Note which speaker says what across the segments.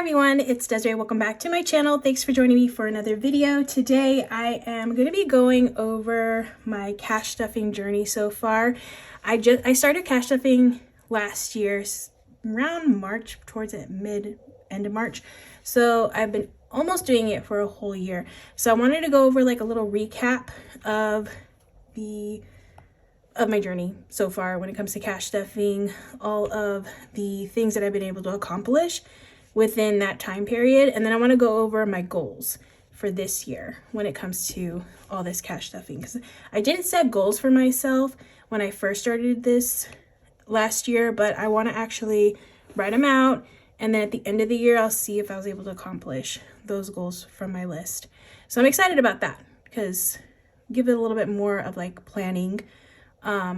Speaker 1: everyone, it's Desiree. Welcome back to my channel. Thanks for joining me for another video. Today I am going to be going over my cash stuffing journey so far. I started cash stuffing last year around March, towards the end of March. So I've been almost doing it for a whole year. So I wanted to go over like a little recap of my journey so far when it comes to cash stuffing, all of the things that I've been able to accomplish within that time period. And then I want to go over my goals for this year when it comes to all this cash stuffing, because I didn't set goals for myself when I first started this last year, but I want to actually write them out, and then at the end of the year I'll see if I was able to accomplish those goals from my list. So I'm excited about that, because give it a little bit more of like planning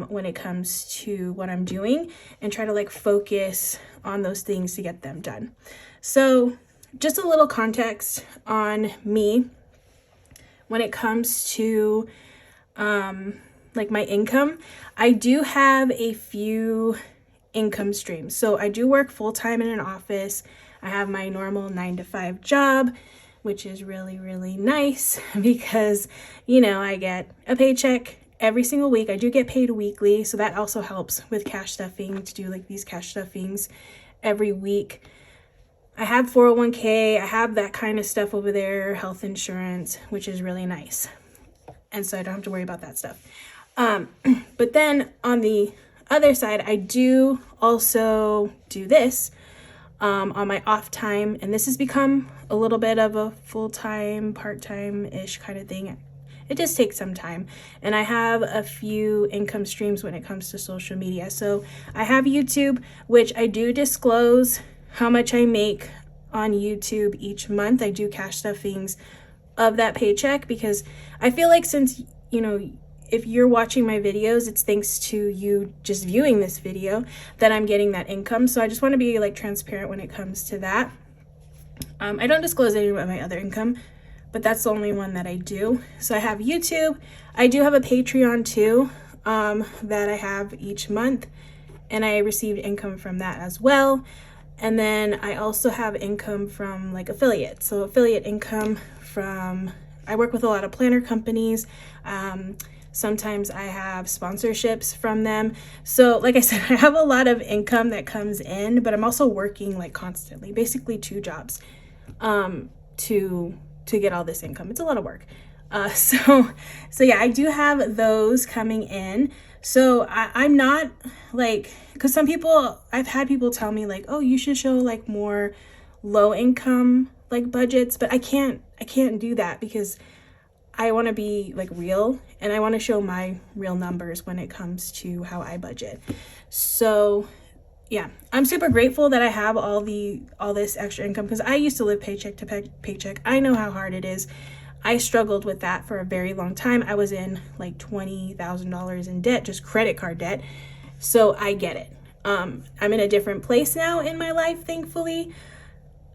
Speaker 1: when it comes to what I'm doing, and try to like focus on those things to get them done. So just a little context on me when it comes to like my income. I do have a few income streams. So I do work full-time in an office. I have my normal 9-to-5 job, which is really, really nice because, you know, I get a paycheck every single week. I do get paid weekly, so that also helps with cash stuffing, to do like these cash stuffings every week. I have 401k, I have that kind of stuff over there, health insurance, which is really nice. And so I don't have to worry about that stuff. But then on the other side, I do also do this on my off time, and this has become a little bit of a full-time, part-time-ish kind of thing. It just takes some time, and I have a few income streams when it comes to social media. So I have YouTube, which I do disclose how much I make on YouTube each month. I do cash stuffings of that paycheck, because I feel like, since, you know, if you're watching my videos, it's thanks to you just viewing this video that I'm getting that income. So I just want to be like transparent when it comes to that. I don't disclose any of my other income, but that's the only one that I do. So I have YouTube. I do have a Patreon too, that I have each month, and I received income from that as well. And then I also have income from like affiliates. So affiliate income from, I work with a lot of planner companies. Sometimes I have sponsorships from them. So like I said, I have a lot of income that comes in, but I'm also working like constantly, basically 2 jobs, to get all this income. It's a lot of work. So yeah, I do have those coming in. So I'm not like, because some people, I've had people tell me like, oh, you should show like more low income like budgets, but I can't do that, because I want to be like real, and I want to show my real numbers when it comes to how I budget. So yeah, I'm super grateful that I have all this extra income, because I used to live paycheck to paycheck. I know how hard it is. I struggled with that for a very long time. I was in like $20,000 in debt, just credit card debt. So I get it. I'm in a different place now in my life, thankfully.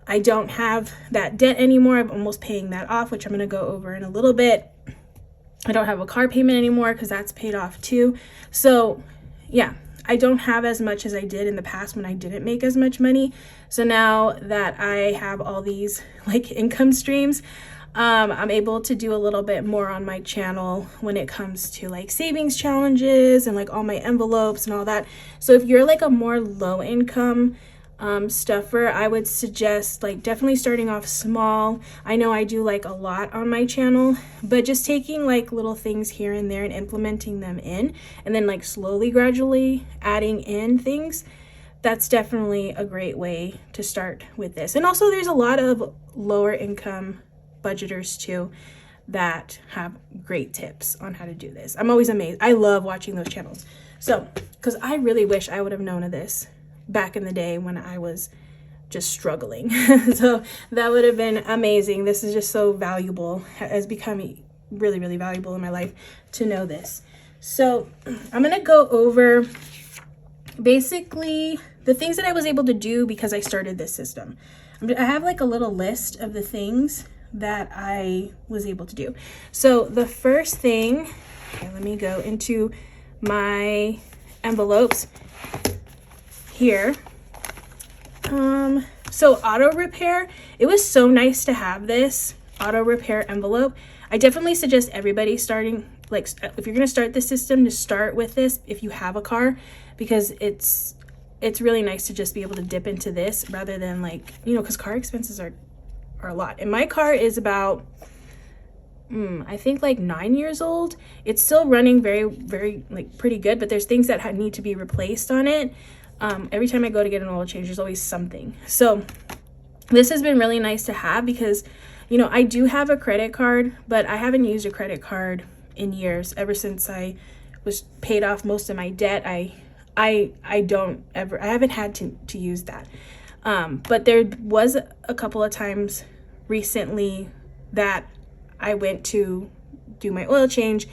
Speaker 1: I don't have that debt anymore. I'm almost paying that off, which I'm going to go over in a little bit. I don't have a car payment anymore, because that's paid off too. So yeah, I don't have as much as I did in the past when I didn't make as much money. So now that I have all these like income streams, I'm able to do a little bit more on my channel when it comes to like savings challenges and like all my envelopes and all that. So if you're like a more low income stuffer, I would suggest like definitely starting off small. I know I do like a lot on my channel, but just taking like little things here and there and implementing them in, and then like slowly, gradually adding in things. That's definitely a great way to start with this. And also there's a lot of lower income budgeters too that have great tips on how to do this. I'm always amazed. I love watching those channels. So, because I really wish I would have known of this back in the day when I was just struggling. So that would have been amazing. This is just so valuable, has become really, really valuable in my life to know this. So I'm going to go over basically the things that I was able to do because I started this system. I have like a little list of the things that I was able to do. So the first thing, okay, let me go into my envelopes here. So auto repair, it was so nice to have this auto repair envelope. I definitely suggest everybody starting, like if you're gonna start the system, to start with this if you have a car, because it's really nice to just be able to dip into this rather than like, you know, because car expenses are a lot. And my car is about, I think like 9 years old. It's still running very, very like pretty good, but there's things that need to be replaced on it. Every time I go to get an oil change, there's always something. So this has been really nice to have because, you know, I do have a credit card, but I haven't used a credit card in years. Ever since I was paid off most of my debt, I haven't had to use that. But there was a couple of times recently that I went to do my oil change,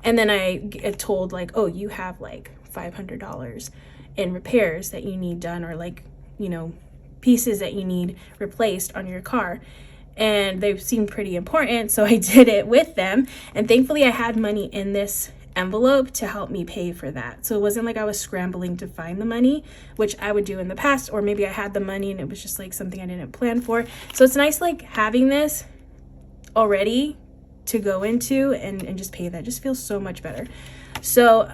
Speaker 1: and then I get told like, oh, you have like $500 in repairs that you need done, or like, you know, pieces that you need replaced on your car. And they seemed pretty important, so I did it with them. And thankfully I had money in this envelope to help me pay for that. So it wasn't like I was scrambling to find the money, which I would do in the past, or maybe I had the money and it was just like something I didn't plan for. So it's nice like having this already to go into and just pay that. Just feels so much better. So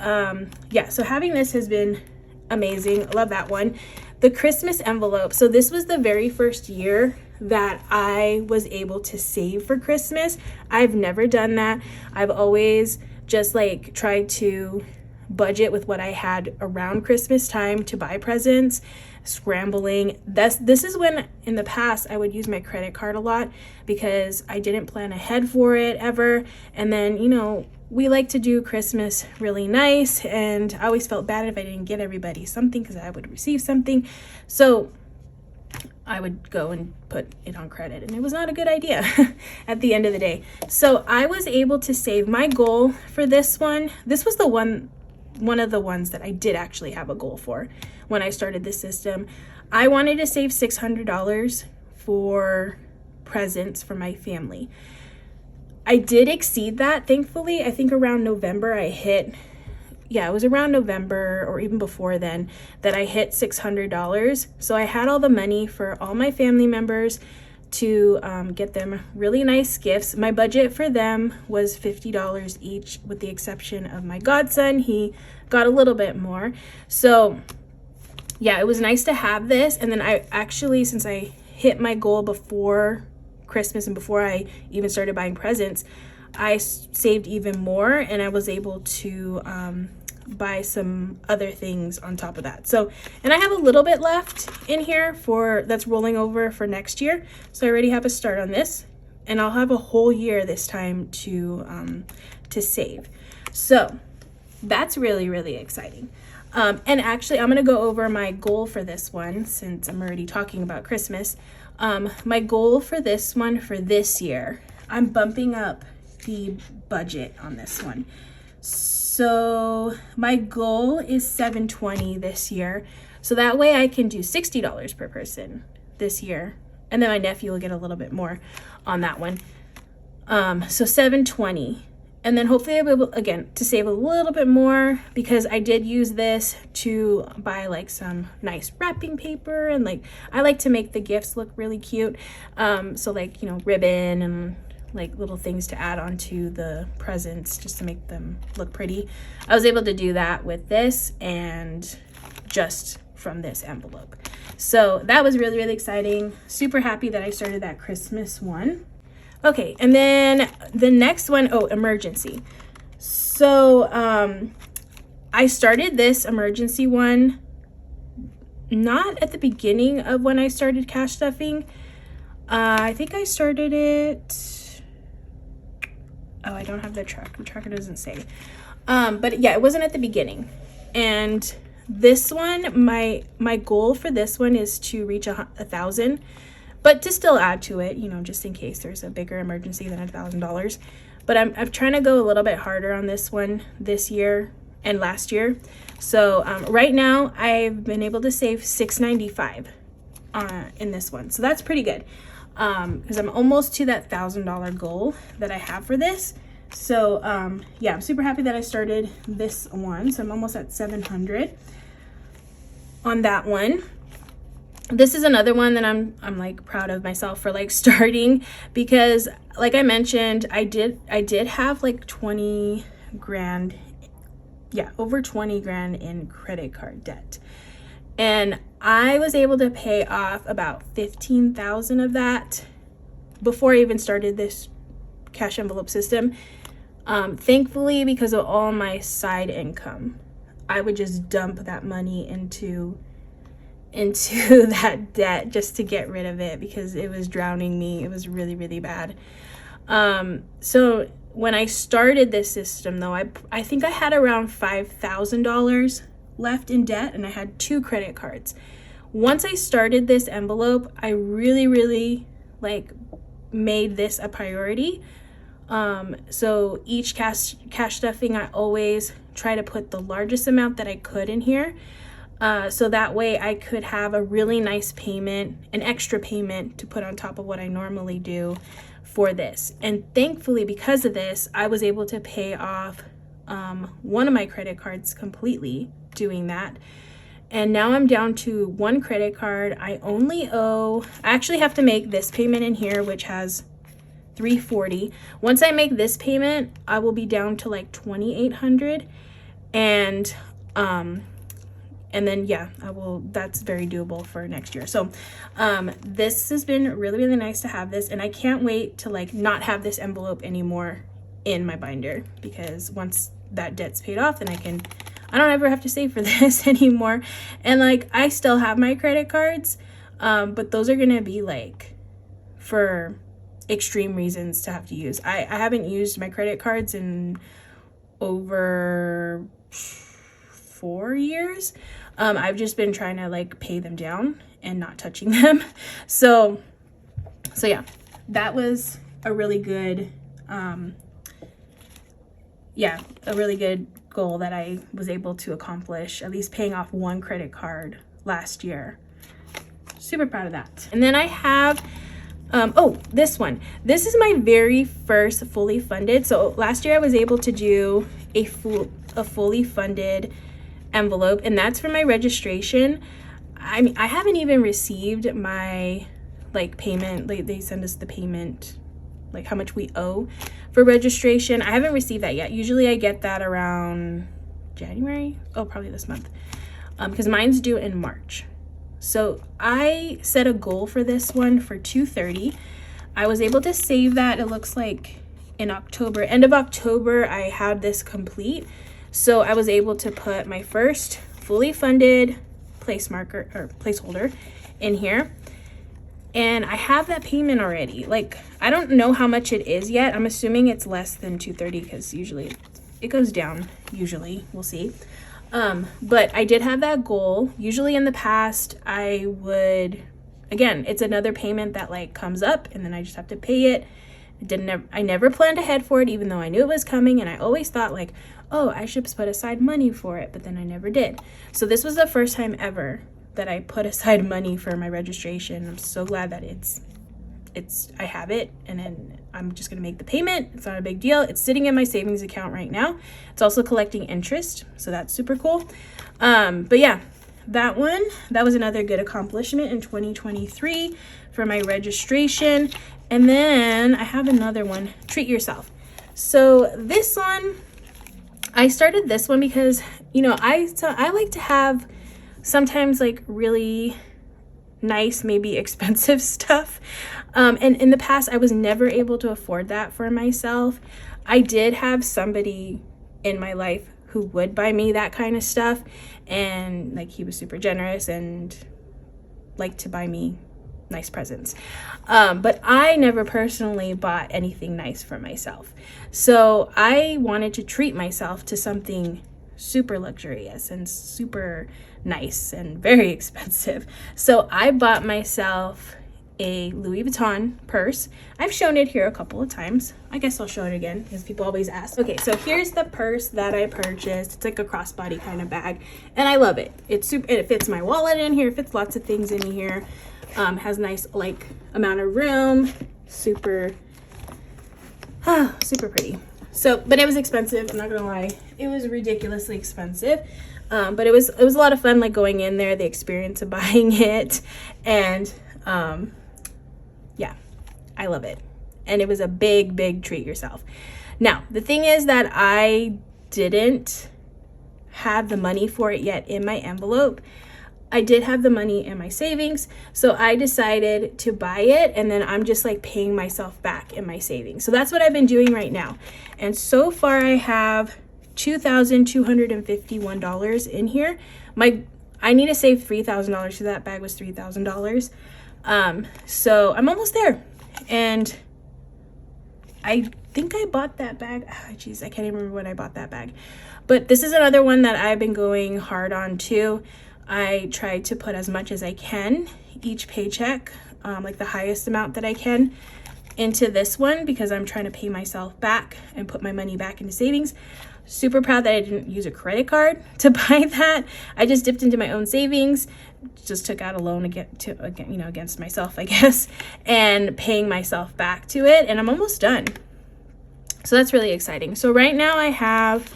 Speaker 1: yeah, so having this has been amazing. I love that one. The Christmas envelope. So this was the very first year that I was able to save for Christmas. I've never done that. I've always just like tried to budget with what I had around Christmas time to buy presents, scrambling. This is when in the past I would use my credit card a lot because I didn't plan ahead for it ever. And then, you know, we like to do Christmas really nice, and I always felt bad if I didn't get everybody something because I would receive something. So I would go and put it on credit, and it was not a good idea at the end of the day. So I was able to save. My goal for this one, this was the one of the ones that I did actually have a goal for when I started this system. I wanted to save $600 for presents for my family. I did exceed that, thankfully. I think around November it was around November or even before then that I hit $600. So I had all the money for all my family members to get them really nice gifts. My budget for them was $50 each, with the exception of my godson. He got a little bit more. So yeah, it was nice to have this. And then I actually, since I hit my goal before Christmas and before I even started buying presents, I saved even more, and I was able to buy some other things on top of that. So, and I have a little bit left in here that's rolling over for next year. So I already have a start on this, and I'll have a whole year this time to save. So that's really, really exciting. And actually, I'm going to go over my goal for this one since I'm already talking about Christmas. My goal for this one for this year, I'm bumping up the budget on this one. So my goal is $720 this year. So that way I can do $60 per person this year. And then my nephew will get a little bit more on that one. So $720. And then hopefully I'll be able, again, to save a little bit more, because I did use this to buy like some nice wrapping paper, and like I like to make the gifts look really cute. So like, you know, ribbon and like little things to add onto the presents just to make them look pretty. I was able to do that with this and just from this envelope. So that was really, really exciting. Super happy that I started that Christmas one. Okay, and then the next one, emergency. So I started this emergency one not at the beginning of when I started cash stuffing. I think I started it, I don't have the tracker. The tracker doesn't say. But yeah, it wasn't at the beginning. And this one, my goal for this one is to reach 1,000. But to still add to it, you know, just in case there's a bigger emergency than $1,000. But I'm trying to go a little bit harder on this one this year and last year. So right now I've been able to save $695 in this one. So that's pretty good, because I'm almost to that $1,000 goal that I have for this. So yeah, I'm super happy that I started this one. So I'm almost at 700 on that one. this is another one that I'm like proud of myself for like starting, because like I mentioned, I did have like 20 grand, yeah, over 20 grand in credit card debt. And I was able to pay off about 15,000 of that before I even started this cash envelope system. Thankfully, because of all my side income, I would just dump that money into that debt just to get rid of it, because it was drowning me. It was really, really bad. So when I started this system though, I think I had around $5,000 left in debt, and I had 2 credit cards. Once I started this envelope, I really, really like made this a priority. So each cash stuffing, I always try to put the largest amount that I could in here. So that way I could have a really nice payment, an extra payment to put on top of what I normally do for this. And thankfully, because of this, I was able to pay off one of my credit cards completely doing that. And now I'm down to 1 credit card. I actually have to make this payment in here, which has $340. Once I make this payment, I will be down to like $2,800. And then yeah, that's very doable for next year. So this has been really, really nice to have this, and I can't wait to like not have this envelope anymore in my binder, because once that debt's paid off, then I don't ever have to save for this anymore. And like, I still have my credit cards, but those are gonna be like for extreme reasons to have to use. I haven't used my credit cards in over 4 years. I've just been trying to like pay them down and not touching them. So yeah, that was a really good, a really good goal that I was able to accomplish, at least paying off 1 credit card last year. Super proud of that. And then I have, this one. This is my very first fully funded. So last year I was able to do a fully funded envelope, and that's for my registration. I mean, I haven't even received my like payment. Like, they send us the payment, like how much we owe for registration. I haven't received that yet. Usually I get that around January. Oh, probably this month, because mine's due in March. So I set a goal for this one for $230. I was able to save that. It looks like in October, end of October, I had this complete. So I was able to put my first fully funded placeholder in here. And I have that payment already. Like, I don't know how much it is yet. I'm assuming it's less than $230, because usually it goes down. Usually, we'll see. But I did have that goal. Usually in the past, I would, again, it's another payment that like comes up, and then I just have to pay it. I never planned ahead for it, even though I knew it was coming, and I always thought like, oh, I should put aside money for it, but then I never did. So this was the first time ever that I put aside money for my registration. I'm so glad that I have it, and then I'm just gonna make the payment. It's not a big deal. It's sitting in my savings account right now. It's also collecting interest, so that's super cool. But yeah, that was another good accomplishment in 2023 for my registration. And then I have another one, treat yourself. So this one, I started this one because, you know, I like to have sometimes like really nice, maybe expensive stuff. And in the past, I was never able to afford that for myself. I did have somebody in my life who would buy me that kind of stuff, and like he was super generous and liked to buy me nice presents. But I never personally bought anything nice for myself. So I wanted to treat myself to something super luxurious and super nice and very expensive. So I bought myself a Louis Vuitton purse. I've shown it here a couple of times. I guess I'll show it again because people always ask. Okay, so here's the purse that I purchased. It's like a crossbody kind of bag, and I love it. It fits my wallet in here. It fits lots of things in here. Has nice like amount of room. Super pretty. So, but it was expensive. I'm not gonna lie. It was ridiculously expensive. But it was a lot of fun, like going in there, the experience of buying it, and yeah, I love it. And it was a big treat yourself. Now, the thing is that I didn't have the money for it yet in my envelope. I did have the money in my savings, so I decided to buy it, and then I'm just like paying myself back in my savings. So that's what I've been doing right now. And so far I have $2,251 in here. I need to save $3,000, so that bag was $3,000. So I'm almost there. And I think I bought that bag. Oh, geez, I can't even remember when I bought that bag. But this is another one that I've been going hard on too. I try to put as much as I can each paycheck, like the highest amount that I can, into this one because I'm trying to pay myself back and put my money back into savings. Super proud that I didn't use a credit card to buy that. I just dipped into my own savings, just took out a loan against myself, I guess, and paying myself back to it, and I'm almost done. So that's really exciting. So right now I have,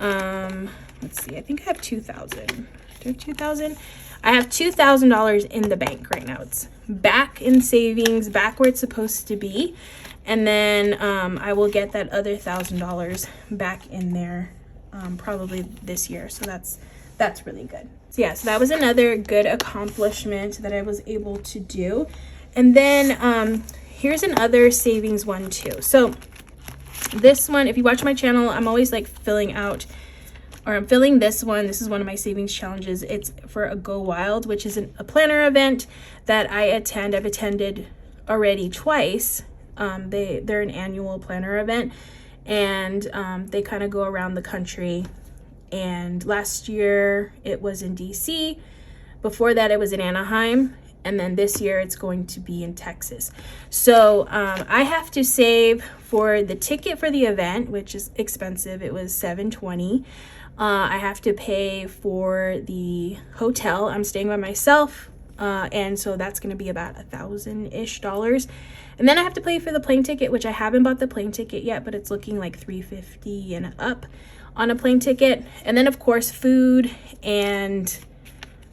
Speaker 1: let's see, I think I have 2,000. Do I have 2,000? I have $2,000 in the bank right now. It's back in savings, back where it's supposed to be. And then I will get that other $1,000 back in there probably this year. So that's really good. So yeah, so that was another good accomplishment that I was able to do. And then here's another savings one too. So this one, if you watch my channel, I'm always like I'm filling this one. This is one of my savings challenges. It's for a Go Wild, which is a planner event that I attend. I've attended already twice. They're an annual planner event, and they kind of go around the country. And last year it was in DC. Before that it was in Anaheim, and then this year it's going to be in Texas. So I have to save for the ticket for the event, which is expensive. It was $720. I have to pay for the hotel. I'm staying by myself, and so that's going to be about $1,000-ish. And then I have to pay for the plane ticket, which I haven't bought the plane ticket yet, but it's looking like $350 and up on a plane ticket. And then of course food and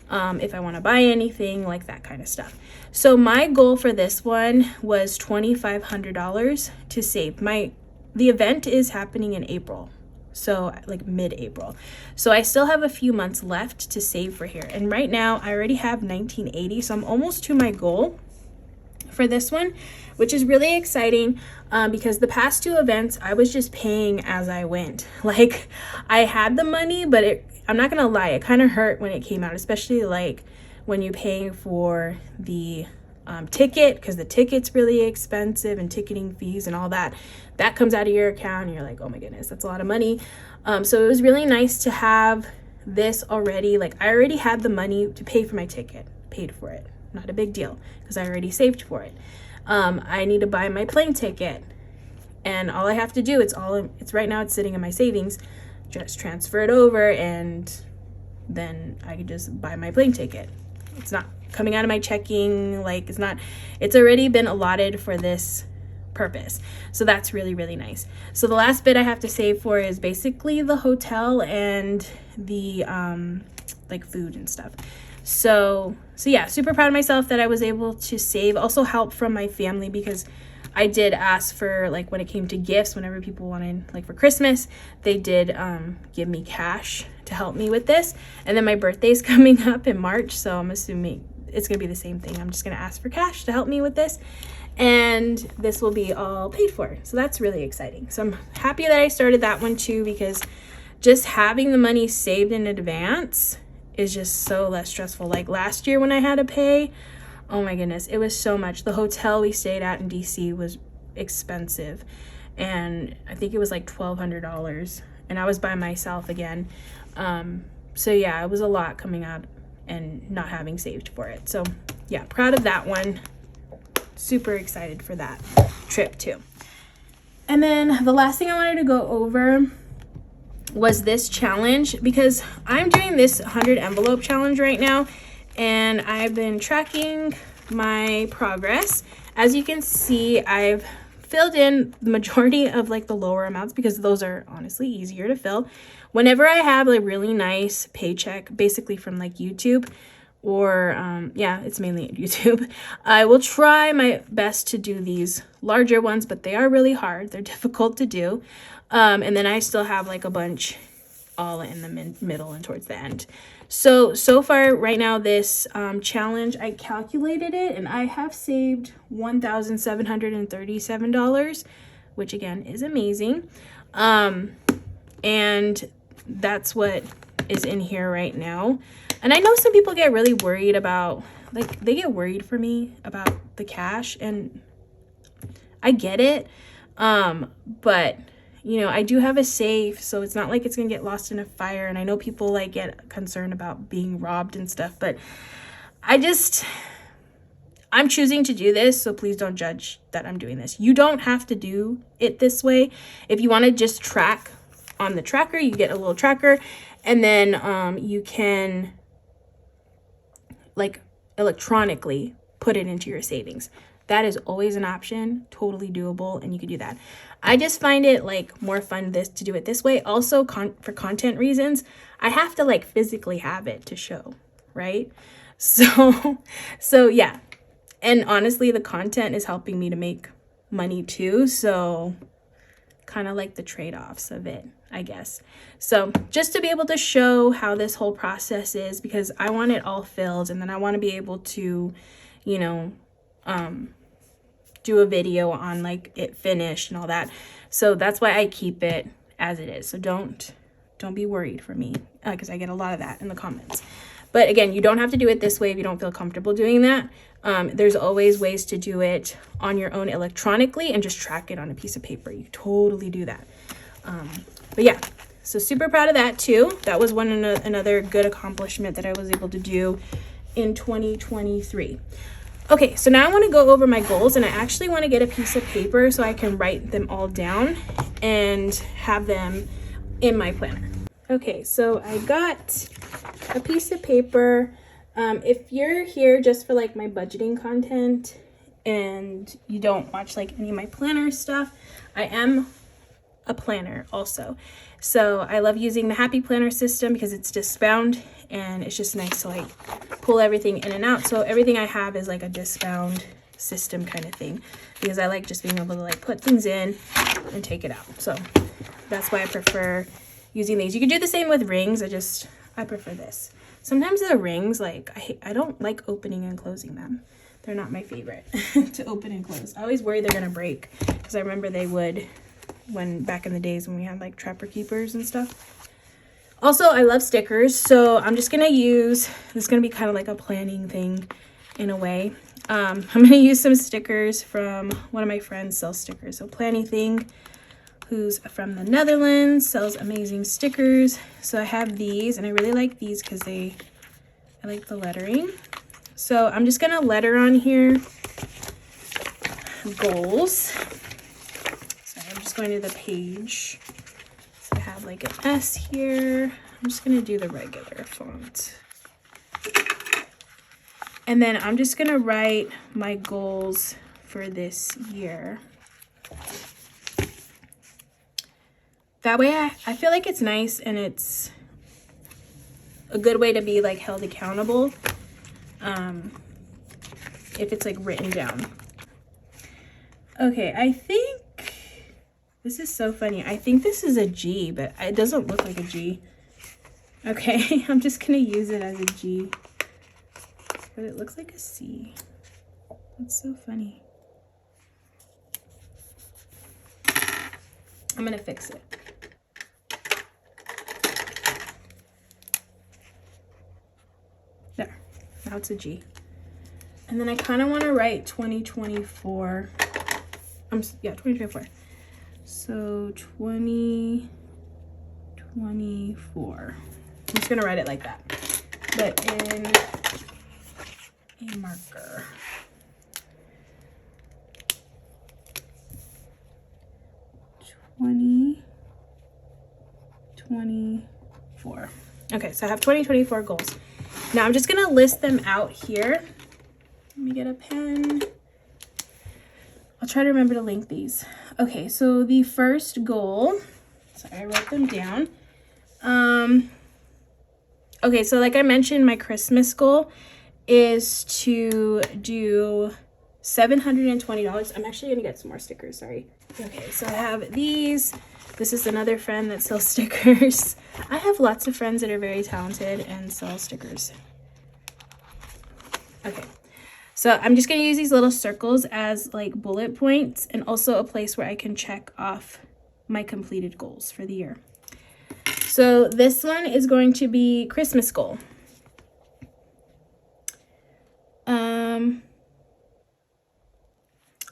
Speaker 1: if I want to buy anything, like that kind of stuff. So my goal for this one was $2,500 to save. The event is happening in April, so like mid-April. So I still have a few months left to save for here. And right now I already have $1,980, so I'm almost to my goal for this one, which is really exciting because the past two events I was just paying as I went. Like I had the money, but I'm not gonna lie, it kind of hurt when it came out, especially like when you're paying for the ticket, because the ticket's really expensive, and ticketing fees and all that comes out of your account, and you're like, oh my goodness, that's a lot of money. So it was really nice to have this already. Like I already had the money to pay for my ticket, paid for it, not a big deal because I already saved for it. I need to buy my plane ticket, and all I have to do, it's right now it's sitting in my savings, just transfer it over, and then I can just buy my plane ticket. It's not coming out of my checking, like it's already been allotted for this purpose. So that's really, really nice. So the last bit I have to save for is basically the hotel and the like food and stuff. So yeah, super proud of myself that I was able to save. Also help from my family, because I did ask for, like, when it came to gifts, whenever people wanted, like for Christmas, they did give me cash to help me with this. And then my birthday's coming up in March, so I'm assuming it's gonna be the same thing. I'm just gonna ask for cash to help me with this, and this will be all paid for. So that's really exciting. So I'm happy that I started that one too, because just having the money saved in advance is just so less stressful. Like last year when I had to pay, oh my goodness, it was so much. The hotel we stayed at in DC was expensive, and I think it was like $1,200, and I was by myself again. So yeah, it was a lot coming out and not having saved for it. So yeah, proud of that one. Super excited for that trip too. And then the last thing I wanted to go over was this challenge, because I'm doing this 100 envelope challenge right now, and I've been tracking my progress. As you can see, I've filled in the majority of like the lower amounts because those are honestly easier to fill. Whenever I have a really nice paycheck, basically from like YouTube, or yeah, it's mainly YouTube, I will try my best to do these larger ones, but they are really hard. They're difficult to do. And then I still have like a bunch all in the middle and towards the end. So far right now, this challenge, I calculated it and I have saved $1,737, which again is amazing. And that's what is in here right now. And I know some people get really worried about, like, they get worried for me about the cash, and I get it. But you know, I do have a safe, so it's not like it's gonna get lost in a fire. And I know people like get concerned about being robbed and stuff, but I'm choosing to do this, so please don't judge that I'm doing this. You don't have to do it this way. If you want to just track on the tracker, you get a little tracker, and then you can like electronically put it into your savings. That is always an option, totally doable, and you can do that. I just find it like more fun to do it this way. Also, for content reasons, I have to like physically have it to show, right? So yeah. And honestly, the content is helping me to make money too. So kind of like the trade-offs of it, I guess. So just to be able to show how this whole process is, because I want it all filled, and then I want to be able to, you know, do a video on like it finished and all that. So that's why I keep it as it is. So don't be worried for me, because I get a lot of that in the comments. But again, you don't have to do it this way if you don't feel comfortable doing that. There's always ways to do it on your own electronically and just track it on a piece of paper. You totally do that. But yeah, so super proud of that too. That was another good accomplishment that I was able to do in 2023. Okay, so now I want to go over my goals, and I actually want to get a piece of paper so I can write them all down and have them in my planner. Okay, so I got a piece of paper. If you're here just for like my budgeting content and you don't watch like any of my planner stuff, I am a planner also. So I love using the Happy Planner system because it's disc bound, and it's just nice to like pull everything in and out. So everything I have is like a disc bound system kind of thing, because I like just being able to like put things in and take it out. So that's why I prefer using these. You can do the same with rings. I prefer this. Sometimes the rings, like I don't like opening and closing them. They're not my favorite to open and close. I always worry they're gonna break, because I remember they would back in the days when we had like trapper keepers and stuff. Also, I love stickers, so I'm just gonna use, this is gonna be kind of like a planning thing in a way. I'm gonna use some stickers from one of my friends sells stickers. So Planything, who's from the Netherlands, sells amazing stickers. So I have these, and I really like these because I like the lettering. So I'm just gonna letter on here goals. I'm just going to the page. So I have like an S here. I'm just going to do the regular font. And then I'm just going to write my goals for this year. That way I feel like it's nice, and it's a good way to be like held accountable if it's like written down. Okay, I think this is so funny. I think this is a G, but it doesn't look like a G. Okay, I'm just gonna use it as a G, but it looks like a C. That's so funny. I'm gonna fix it. There, now it's a G. And then I kind of want to write 2024. 2024. So 2024. I'm just gonna write it like that, but in a marker. 2024. Okay, so I have 2024 goals. Now I'm just gonna list them out here. Let me get a pen. I'll try to remember to link these. Okay, so the first goal, sorry, I wrote them down. Okay, so like I mentioned, my Christmas goal is to do $720. I'm actually gonna get some more stickers, sorry. Okay, so I have these. This is another friend that sells stickers. I have lots of friends that are very talented and sell stickers. Okay, so I'm just gonna use these little circles as like bullet points and also a place where I can check off my completed goals for the year. So this one is going to be Christmas goal.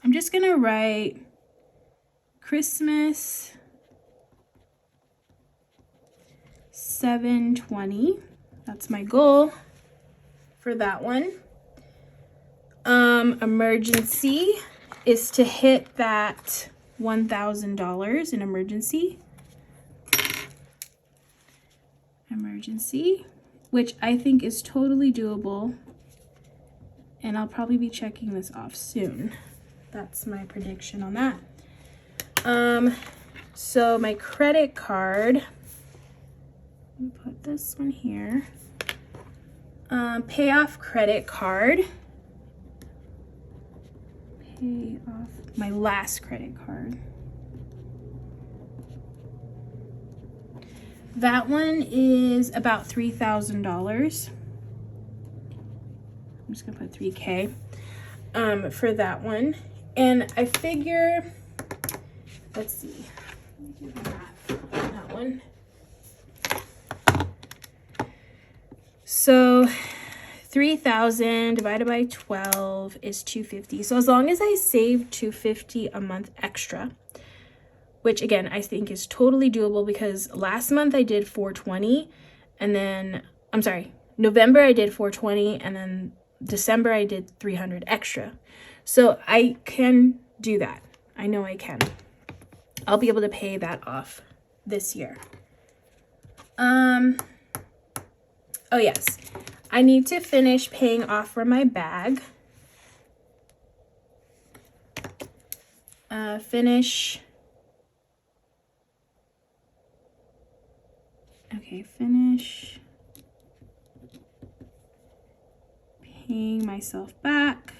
Speaker 1: I'm just gonna write Christmas 720. That's my goal for that one. Emergency is to hit that $1,000 in emergency, which I think is totally doable, and I'll probably be checking this off soon. That's my prediction on that. So my credit card, let me put this one here. Pay off credit card. Pay off my last credit card. That one is about $3,000. I'm just gonna put 3K for that one. And I figure, let's see, let me do the math on that one. So 3,000 divided by 12 is $250. So as long as I save $250 a month extra, which again, I think is totally doable because last month I did $420 and then, I'm sorry, November I did $420 and then December I did $300 extra. So I can do that. I know I can. I'll be able to pay that off this year. Oh yes, I need to finish paying off for my bag. Finish paying myself back.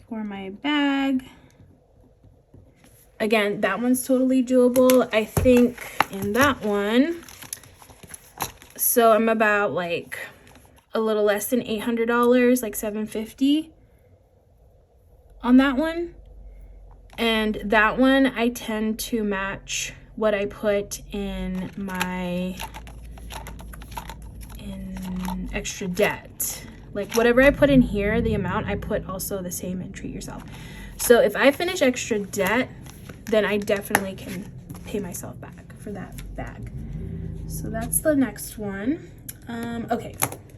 Speaker 1: For my bag. Again, that one's totally doable. I think in that one, so I'm about like a little less than $800, like $750 on that one. And that one, I tend to match what I put in my extra debt. Like whatever I put in here, the amount I put also the same in Treat Yourself. So if I finish extra debt, then I definitely can pay myself back for that bag. So that's the next one. Okay,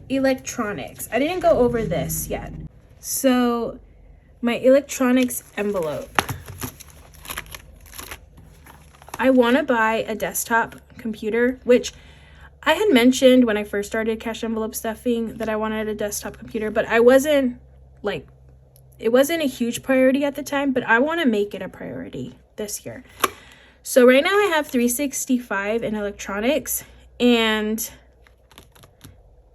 Speaker 1: electronics. I didn't go over this yet. So my electronics envelope. I want to buy a desktop computer, which I had mentioned when I first started cash envelope stuffing that I wanted a desktop computer, but I wasn't like, it wasn't a huge priority at the time, but I want to make it a priority this year. So right now I have 365 in electronics, and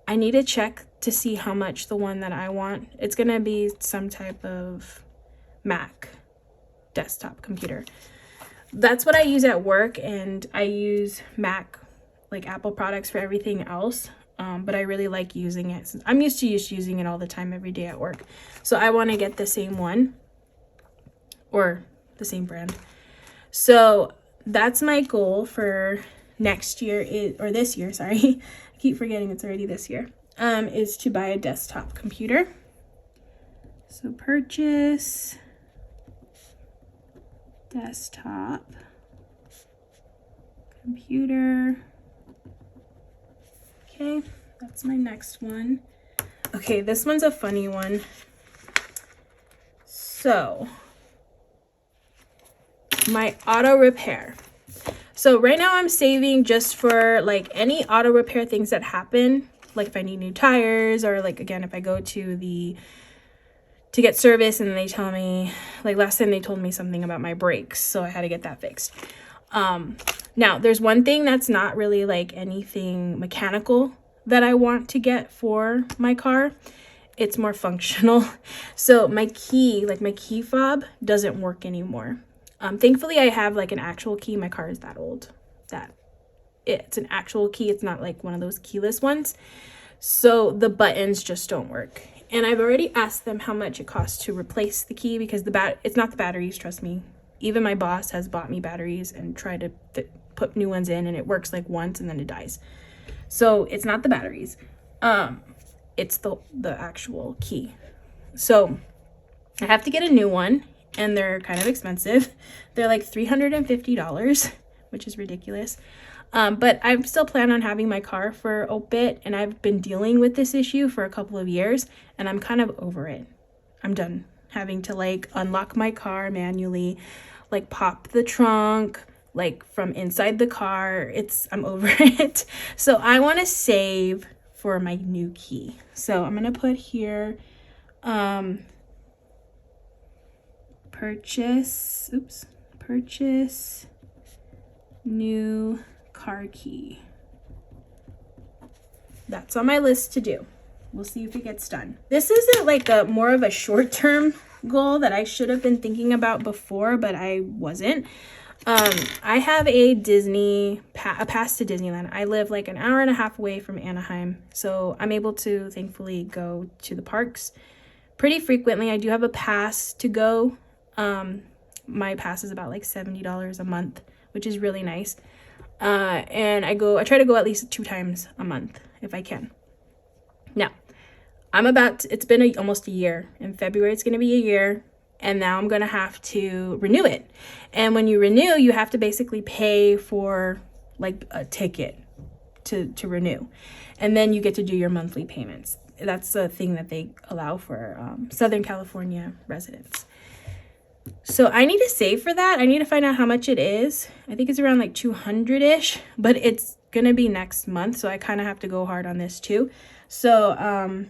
Speaker 1: I need to check to see how much the one that I want. It's going to be some type of Mac desktop computer. That's what I use at work, and I use Mac, like Apple products for everything else. But I really like using it since I'm used to using it all the time every day at work. So I want to get the same one or the same brand. So that's my goal for next year or this year, sorry. I keep forgetting it's already this year. Is to buy a desktop computer. So purchase desktop computer. Okay, that's my next one. Okay, this one's a funny one. So, my auto repair. So right now I'm saving just for like any auto repair things that happen, like if I need new tires, or like again if I go to get service and they tell me, like last time they told me something about my brakes, so I had to get that fixed. Now there's one thing that's not really like anything mechanical that I want to get for my car. It's more functional. So my key, like my key fob, doesn't work anymore. Thankfully I have like an actual key. My car is that old that it's an actual key. It's not like one of those keyless ones. So the buttons just don't work. And I've already asked them how much it costs to replace the key, because it's not the batteries, trust me. Even my boss has bought me batteries and tried to put new ones in, and it works like once and then it dies. So it's not the batteries. It's the actual key. So I have to get a new one, and they're kind of expensive. They're like $350, which is ridiculous. But I still plan on having my car for a bit, and I've been dealing with this issue for a couple of years, and I'm kind of over it. I'm done having to like unlock my car manually, like pop the trunk, like from inside the car. I'm over it. So I want to save for my new key. So I'm going to put here, purchase new car key. That's on my list to do. We'll see if it gets done. This isn't like more of a short-term goal that I should have been thinking about before, but I wasn't. I have a pass to Disneyland. I live like an hour and a half away from Anaheim, so I'm able to thankfully go to the parks pretty frequently. I do have a pass to go. My pass is about like $70 a month, which is really nice. And I try to go at least 2 times a month if I can. Now, it's been almost a year. In February, it's going to be a year. And now I'm going to have to renew it. And when you renew, you have to basically pay for like a ticket to renew. And then you get to do your monthly payments. That's a thing that they allow for Southern California residents. So I need to save for that. I need to find out how much it is. I think it's around like 200-ish, but it's going to be next month. So I kind of have to go hard on this too. So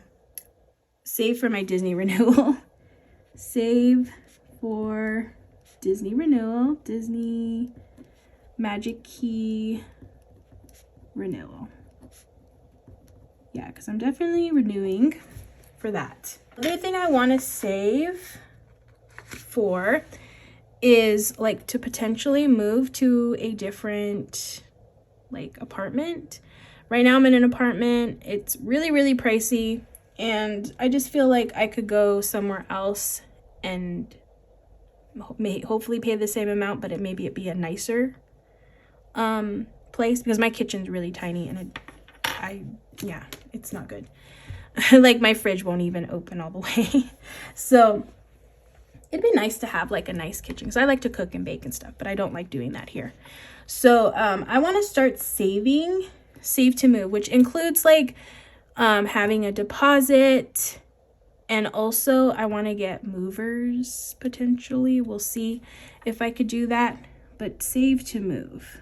Speaker 1: save for my Disney renewal. Save for Disney renewal, Disney Magic Key renewal. Yeah, because I'm definitely renewing for that. Other thing I want to save for is like to potentially move to a different like apartment. Right now I'm in an apartment. It's really, really pricey. And I just feel like I could go somewhere else and hopefully pay the same amount, but maybe it'd be a nicer place, because my kitchen's really tiny and yeah, it's not good. Like my fridge won't even open all the way. So it'd be nice to have like a nice kitchen, because I like to cook and bake and stuff, but I don't like doing that here. So I want to start save to move, which includes like having a deposit, and also I want to get movers potentially. We'll see if I could do that, but save to move.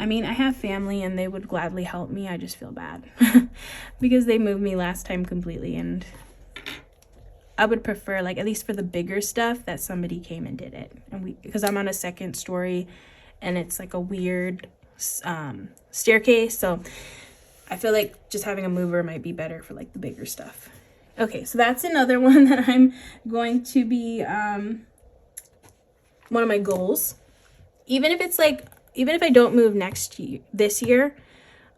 Speaker 1: I mean, I have family and they would gladly help me. I just feel bad because they moved me last time completely, and I would prefer, like, at least for the bigger stuff, that somebody came and did it. And because I'm on a second story and it's like a weird staircase, so I feel like just having a mover might be better for like the bigger stuff. Okay, so that's another one that I'm going to be one of my goals. Even if I don't move this year,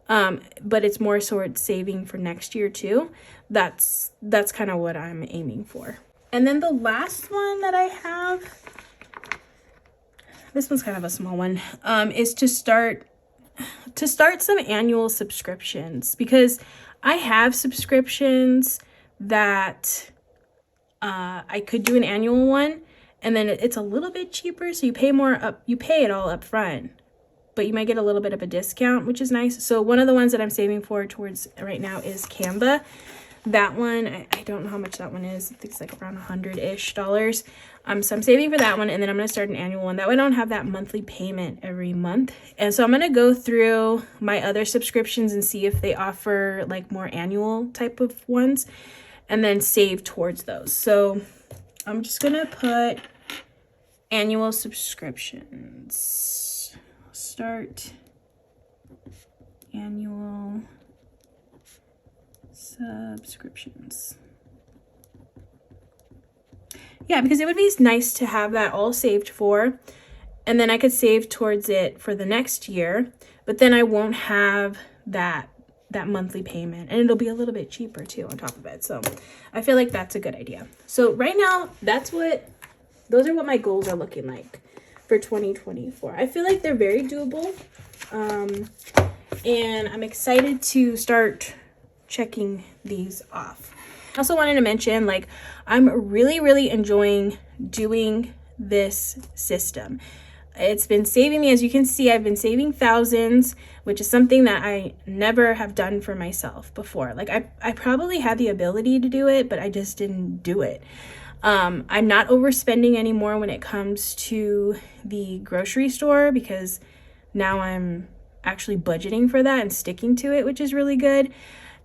Speaker 1: but it's more sort of saving for next year too. That's kind of what I'm aiming for. And then the last one that I have, this one's kind of a small one, is to start some annual subscriptions, because I have subscriptions that I could do an annual one, and then it's a little bit cheaper, so you pay it all up front, but you might get a little bit of a discount, which is nice. So one of the ones that I'm saving for towards right now is Canva. That one, I don't know how much that one is. I think it's like around $100-ish. So I'm saving for that one, and then I'm going to start an annual one. That way I don't have that monthly payment every month. And so I'm going to go through my other subscriptions and see if they offer like more annual type of ones, and then save towards those. So I'm just going to put annual subscriptions. Start annual subscriptions. Yeah, because it would be nice to have that all saved for, and then I could save towards it for the next year, but then I won't have that monthly payment, and it'll be a little bit cheaper too on top of it. So I feel like that's a good idea. So right now, those are what my goals are looking like for 2024. I feel like they're very doable, and I'm excited to start checking these off. I also wanted to mention, like, I'm really enjoying doing this system. It's been saving me, as you can see, I've been saving thousands, which is something that I never have done for myself before. Like, I probably had the ability to do it, but I just didn't do it. I'm not overspending anymore when it comes to the grocery store, because now I'm actually budgeting for that and sticking to it, which is really good.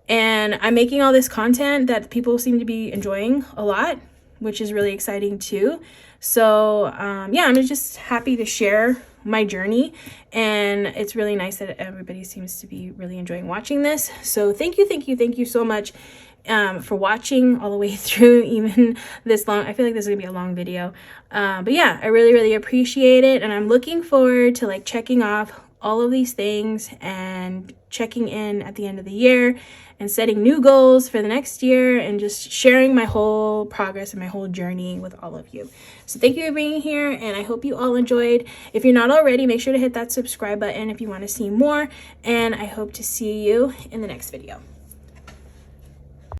Speaker 1: And I'm making all this content that people seem to be enjoying a lot, which is really exciting too. So yeah, I'm just happy to share my journey, and it's really nice that everybody seems to be really enjoying watching this. So thank you so much for watching all the way through, even this long. I feel like this is gonna be a long video, but yeah, I really appreciate it, and I'm looking forward to like checking off all of these things and checking in at the end of the year and setting new goals for the next year, and just sharing my whole progress and my whole journey with all of you. So thank you for being here, and I hope you all enjoyed. If you're not already, make sure to hit that subscribe button if you want to see more, and I hope to see you in the next video.